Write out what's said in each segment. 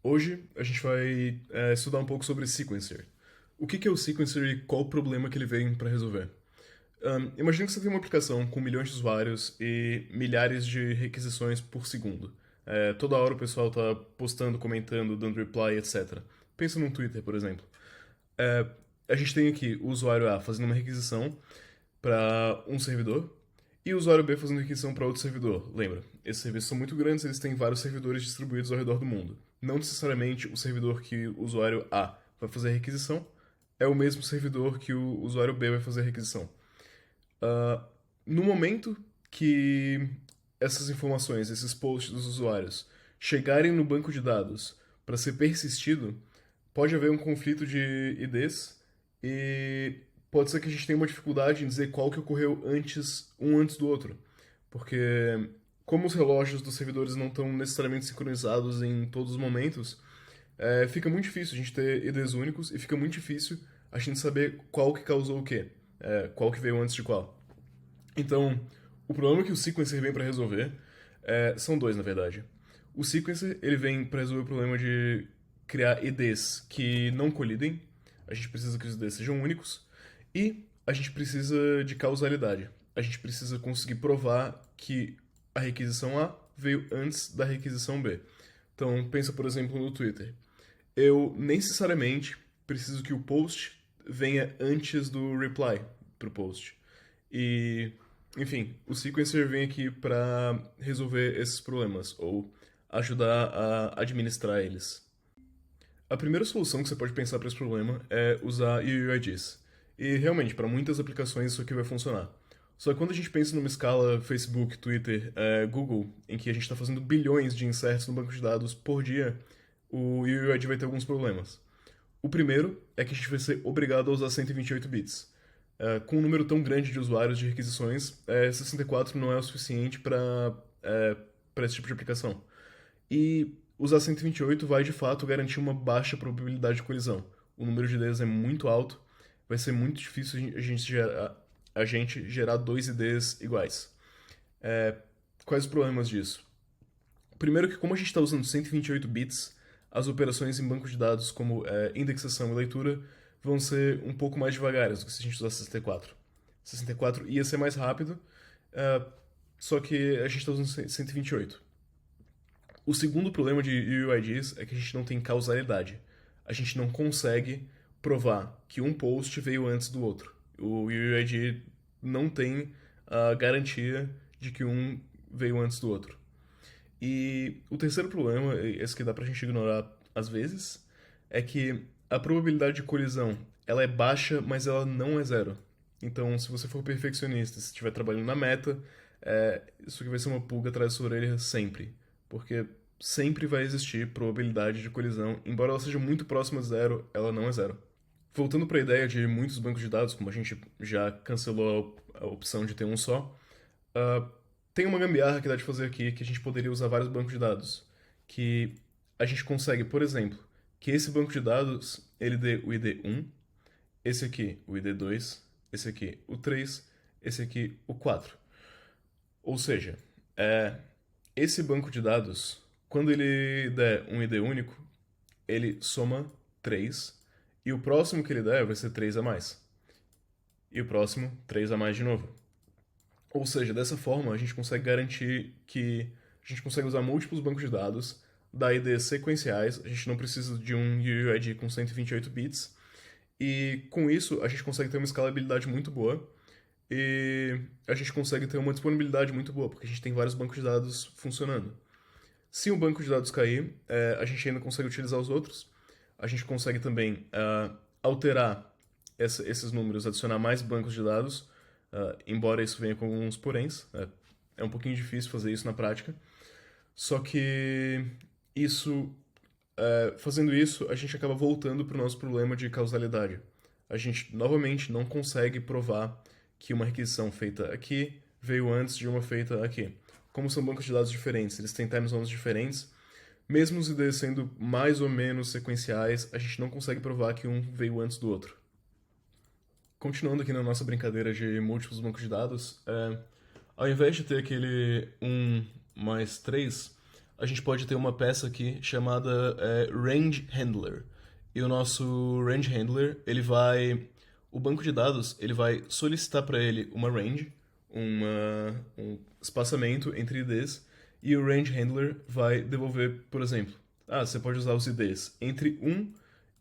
Hoje a gente vai estudar um pouco sobre sequencer. O que é o sequencer e qual o problema que ele vem para resolver? Imagina que você tem uma aplicação com milhões de usuários e milhares de requisições por segundo. Toda hora o pessoal está postando, comentando, dando reply, etc. Pensa num Twitter, por exemplo. É, a gente tem aqui o usuário A fazendo uma requisição para um servidor e o usuário B fazendo requisição para outro servidor. Lembra, esses serviços são muito grandes, eles têm vários servidores distribuídos ao redor do mundo. Não necessariamente o servidor que o usuário A vai fazer a requisição é o mesmo servidor que o usuário B vai fazer a requisição. Ah, no momento que essas informações, esses posts dos usuários chegarem no banco de dados para ser persistido, pode haver um conflito de IDs e pode ser que a gente tenha uma dificuldade em dizer qual que ocorreu antes, um antes do outro. Porque como os relógios dos servidores não estão necessariamente sincronizados em todos os momentos, fica muito difícil a gente ter IDs únicos e fica muito difícil a gente saber qual que causou o quê, qual que veio antes de qual. Então, o problema que o sequencer vem para resolver são dois, na verdade. O sequencer ele vem para resolver o problema de criar IDs que não colidem. A gente precisa que os IDs sejam únicos. E a gente precisa de causalidade. A gente precisa conseguir provar que a requisição A veio antes da requisição B. Então, pensa, por exemplo, no Twitter. Eu necessariamente preciso que o post venha antes do reply pro post. E, enfim, o sequencer vem aqui para resolver esses problemas ou ajudar a administrar eles. A primeira solução que você pode pensar para esse problema é usar UUIDs. E realmente, para muitas aplicações isso aqui vai funcionar. Só que quando a gente pensa numa escala Facebook, Twitter, Google, em que a gente está fazendo bilhões de inserts no banco de dados por dia, o UUID vai ter alguns problemas. O primeiro é que a gente vai ser obrigado a usar 128 bits. Com um número tão grande de usuários de requisições, 64 não é o suficiente para esse tipo de aplicação. E usar 128 vai de fato garantir uma baixa probabilidade de colisão. O número de IDs é muito alto, vai ser muito difícil a gente gerar dois IDs iguais. É, quais os problemas disso? Primeiro que como a gente está usando 128 bits, as operações em banco de dados como indexação e leitura vão ser um pouco mais devagares do que se a gente usasse 64. 64 ia ser mais rápido, é, só que a gente está usando 128. O segundo problema de UUIDs é que a gente não tem causalidade. A gente não consegue provar que um post veio antes do outro. O UUID não tem a garantia de que um veio antes do outro. E o terceiro problema, esse que dá pra gente ignorar às vezes, é que a probabilidade de colisão ela é baixa, mas ela não é zero. Então, se você for perfeccionista, se estiver trabalhando na meta, isso aqui vai ser uma pulga atrás da sua orelha sempre. Porque sempre vai existir probabilidade de colisão, embora ela seja muito próxima de zero, ela não é zero. Voltando para a ideia de muitos bancos de dados, como a gente já cancelou a opção de ter um só, Uh, tem uma gambiarra que dá de fazer aqui que a gente poderia usar vários bancos de dados. Que a gente consegue, por exemplo, que esse banco de dados ele dê o ID 1, esse aqui o ID 2, esse aqui o 3, esse aqui o 4. Ou seja, esse banco de dados, quando ele der um ID único, ele soma 3 e o próximo que ele der vai ser 3 a mais. E o próximo, 3 a mais de novo. Ou seja, dessa forma a gente consegue garantir que a gente consegue usar múltiplos bancos de dados, dar IDs sequenciais, a gente não precisa de um UUID com 128 bits, e com isso a gente consegue ter uma escalabilidade muito boa e a gente consegue ter uma disponibilidade muito boa, porque a gente tem vários bancos de dados funcionando. Se um banco de dados cair, a gente ainda consegue utilizar os outros, a gente consegue também alterar esses números, adicionar mais bancos de dados, embora isso venha com alguns poréns. É um pouquinho difícil fazer isso na prática. Só que isso, fazendo isso, a gente acaba voltando para o nosso problema de causalidade. A gente novamente não consegue provar que uma requisição feita aqui veio antes de uma feita aqui. Como são bancos de dados diferentes, eles têm time zones diferentes, mesmo os IDs sendo mais ou menos sequenciais, a gente não consegue provar que um veio antes do outro. Continuando aqui na nossa brincadeira de múltiplos bancos de dados, ao invés de ter aquele um mais 3, a gente pode ter uma peça aqui chamada Range Handler. E o nosso Range Handler, o banco de dados, ele vai solicitar para ele uma range, um espaçamento entre IDs, e o Range Handler vai devolver, por exemplo, você pode usar os IDs entre 1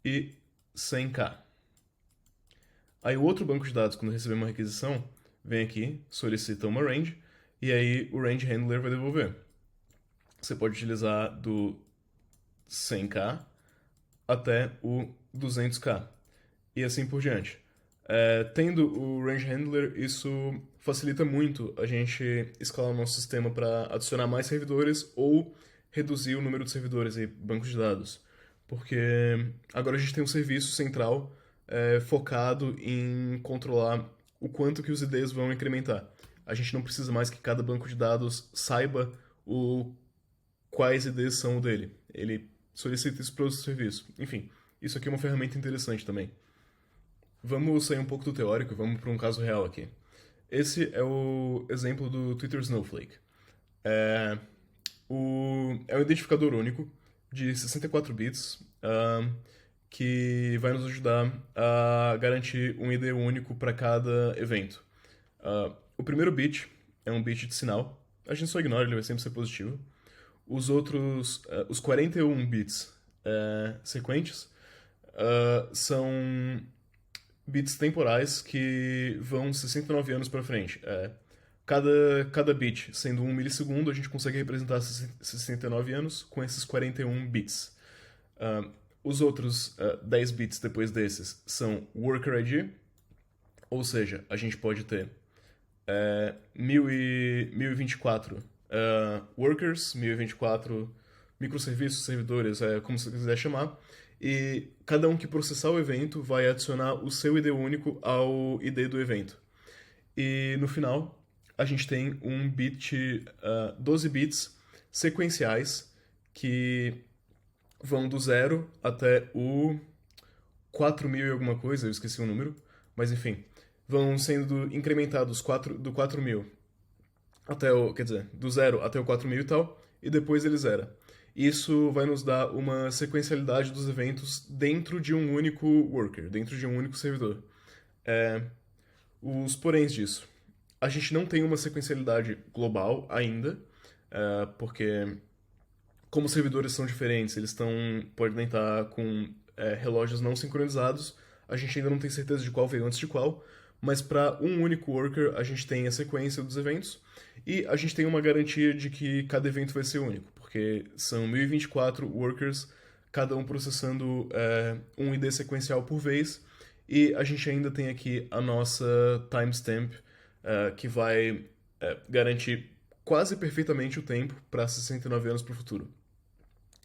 e 100k. Aí o outro banco de dados, quando receber uma requisição, vem aqui, solicita uma range, e aí o Range Handler vai devolver. Você pode utilizar do 100k até o 200k, e assim por diante. Tendo o Range Handler, isso facilita muito a gente escalar o nosso sistema para adicionar mais servidores ou reduzir o número de servidores e bancos de dados. Porque agora a gente tem um serviço central focado em controlar o quanto que os IDs vão incrementar. A gente não precisa mais que cada banco de dados saiba quais IDs são o dele. Ele solicita isso para o serviço. Enfim, isso aqui é uma ferramenta interessante também. Vamos sair um pouco do teórico e vamos para um caso real aqui. Esse é o exemplo do Twitter Snowflake. É um identificador único de 64 bits que vai nos ajudar a garantir um ID único para cada evento. O primeiro bit é um bit de sinal. A gente só ignora, ele vai sempre ser positivo. Os outros, os 41 bits sequentes, são bits temporais que vão 69 anos para frente. Cada bit sendo 1 milissegundo, a gente consegue representar 69 anos com esses 41 bits. Os outros 10 bits depois desses são Worker ID, ou seja, a gente pode ter 1024 workers, 1024 microserviços, servidores, como você quiser chamar, e cada um que processar o evento vai adicionar o seu ID único ao ID do evento. E no final, a gente tem 12 bits sequenciais que vão do 0 até o 4000 e alguma coisa, eu esqueci o número, mas enfim, vão sendo incrementados do 4000 até do 0 até o 4000 e tal, e depois ele zera. Isso vai nos dar uma sequencialidade dos eventos dentro de um único worker, dentro de um único servidor. Os poréns disso. A gente não tem uma sequencialidade global ainda, porque como os servidores são diferentes, podem estar com relógios não sincronizados, a gente ainda não tem certeza de qual veio antes de qual, mas para um único worker a gente tem a sequência dos eventos e a gente tem uma garantia de que cada evento vai ser único, porque são 1024 workers, cada um processando um ID sequencial por vez, e a gente ainda tem aqui a nossa timestamp, que vai garantir quase perfeitamente o tempo para 69 anos para o futuro.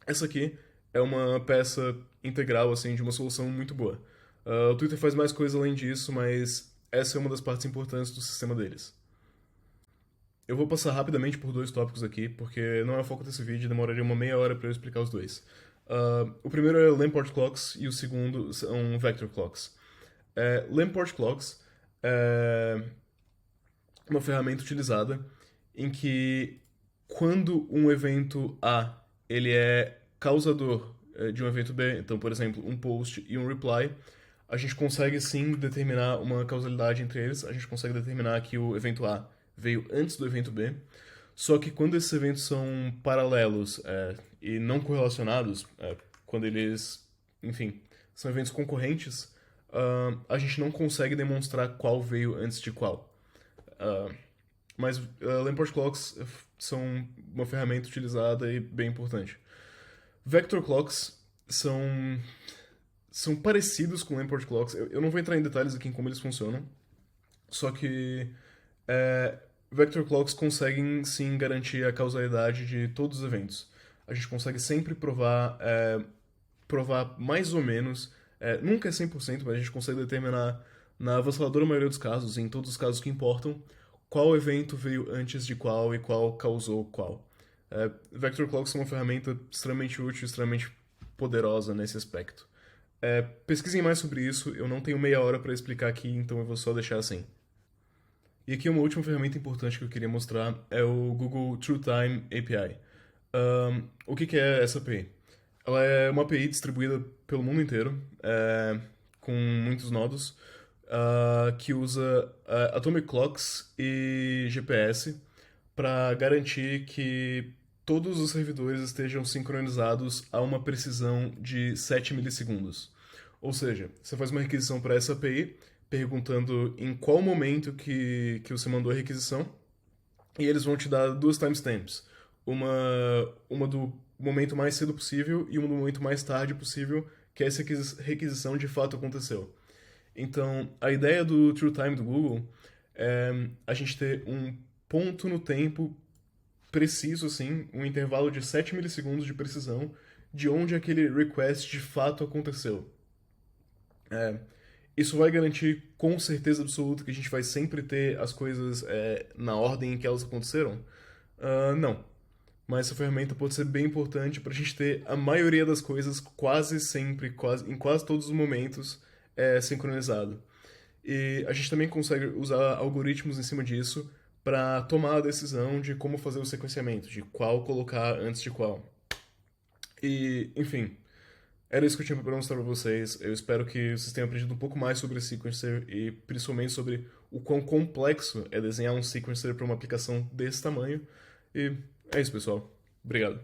Essa aqui é uma peça integral assim, de uma solução muito boa. O Twitter faz mais coisa além disso, mas essa é uma das partes importantes do sistema deles. Eu vou passar rapidamente por dois tópicos aqui, porque não é o foco desse vídeo, demoraria uma meia hora para eu explicar os dois. O primeiro é Lamport Clocks e o segundo são Vector Clocks. Lamport Clocks é uma ferramenta utilizada em que quando um evento A ele é causador de um evento B, então, por exemplo, um post e um reply, a gente consegue sim determinar uma causalidade entre eles, a gente consegue determinar que o evento A veio antes do evento B, só que quando esses eventos são paralelos e não correlacionados, quando eles, enfim, são eventos concorrentes, a gente não consegue demonstrar qual veio antes de qual. Mas Lamport Clocks são uma ferramenta utilizada e bem importante. Vector Clocks são parecidos com Lamport Clocks. Eu não vou entrar em detalhes aqui em como eles funcionam, só que Vector Clocks conseguem sim garantir a causalidade de todos os eventos. A gente consegue sempre provar mais ou menos, nunca é 100%, mas a gente consegue determinar na avassaladora maioria dos casos, em todos os casos que importam, qual evento veio antes de qual e qual causou qual. Vector Clocks é uma ferramenta extremamente útil, extremamente poderosa nesse aspecto. Pesquisem mais sobre isso, eu não tenho meia hora para explicar aqui, então eu vou só deixar assim. E aqui uma última ferramenta importante que eu queria mostrar é o Google TrueTime API. O que que é essa API? Ela é uma API distribuída pelo mundo inteiro, com muitos nodos, que usa Atomic Clocks e GPS para garantir que todos os servidores estejam sincronizados a uma precisão de 7 milissegundos. Ou seja, você faz uma requisição para essa API, perguntando em qual momento que você mandou a requisição, e eles vão te dar duas timestamps. Uma do momento mais cedo possível e uma do momento mais tarde possível que essa requisição de fato aconteceu. Então, a ideia do True Time do Google é a gente ter um ponto no tempo preciso, assim, um intervalo de 7 milissegundos de precisão de onde aquele request de fato aconteceu. Isso vai garantir com certeza absoluta que a gente vai sempre ter as coisas na ordem em que elas aconteceram? Não. Mas essa ferramenta pode ser bem importante para a gente ter a maioria das coisas quase sempre, em quase todos os momentos, sincronizado. E a gente também consegue usar algoritmos em cima disso para tomar a decisão de como fazer o sequenciamento, de qual colocar antes de qual. E, enfim, era isso que eu tinha para mostrar para vocês. Eu espero que vocês tenham aprendido um pouco mais sobre sequencer e principalmente sobre o quão complexo é desenhar um sequencer para uma aplicação desse tamanho. E é isso, pessoal. Obrigado.